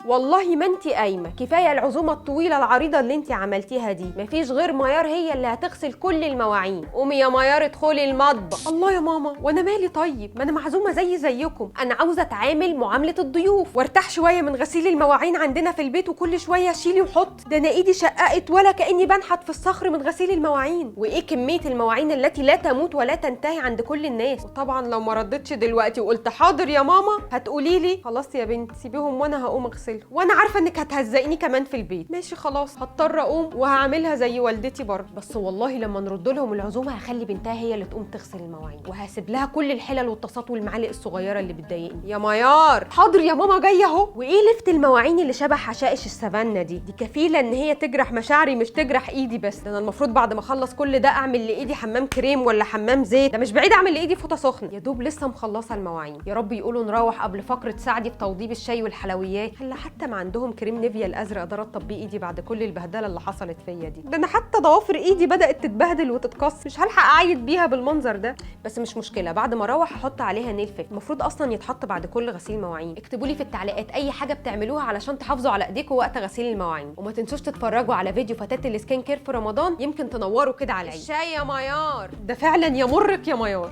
والله ما انت قايمه، كفايه العزومه الطويله العريضه اللي انت عملتيها دي. مفيش غير ميار هي اللي هتغسل كل المواعين. قومي يا ميار ادخلي المطبخ. الله يا ماما، وانا مالي؟ طيب ما انا معزومه زيكم. انا عاوزه اتعامل معامله الضيوف وارتاح شويه من غسيل المواعين عندنا في البيت، وكل شويه شيلي وحط. ده انا ايدي شققت ولا كاني بنحت في الصخر من غسيل المواعين. وايه كميه المواعين التي لا تموت ولا تنتهي عند كل الناس. وطبعا لو ما ردتش دلوقتي وقلت حاضر يا ماما هتقولي لي خلاص يا بنت سيبيهم وانا هقوم اغسلهم، وانا عارفه انك هتهزقيني كمان في البيت. ماشي خلاص هضطر اقوم وهعملها زي والدتي برضه. بس والله لما نرد لهم العزومه هخلي بنتها هي اللي تقوم تغسل المواعين، وهسيب لها كل الحلل والطاسات والمعالق الصغيره اللي بتضايقني. يا ميار حاضر يا ماما جايه اهو. وايه لفت المواعين اللي شبه حشائش السافانا دي كفيله ان هي تجرح مشاعري مش تجرح ايدي بس. ده انا المفروض بعد ما اخلص كل ده اعمل لايدي حمام كريم ولا حمام زيت. ده مش بعيد اعمل لايدي فوطه سخنه. يا دوب لسه مخلصه المواعين. يا رب يقولوا نروح قبل فقره سعدي في توضيب الشاي والحلويات. هلا حتى ما عندهم كريم نيفيا الازرق ده رطب بيه ايدي بعد كل البهدله اللي حصلت فيا دي. ده انا حتى ضوافر ايدي بدات تتبهدل وتتكسر. مش هلحق اعيد بيها بالمنظر ده. بس مش مشكله، بعد ما اروح احط عليها نيل فيك. المفروض اصلا يتحط بعد كل غسيل مواعين. اكتبوا لي في التعليقات اي حاجه بتعملوها علشان تحافظوا على ايديكم وقت غسيل المواعين. وما تنسوش تتفرجوا على فيديو فتاه السكين كير في رمضان، يمكن تنوروا كده على العيد. الشاي يا ميار. ده فعلا يمرك يا ميار.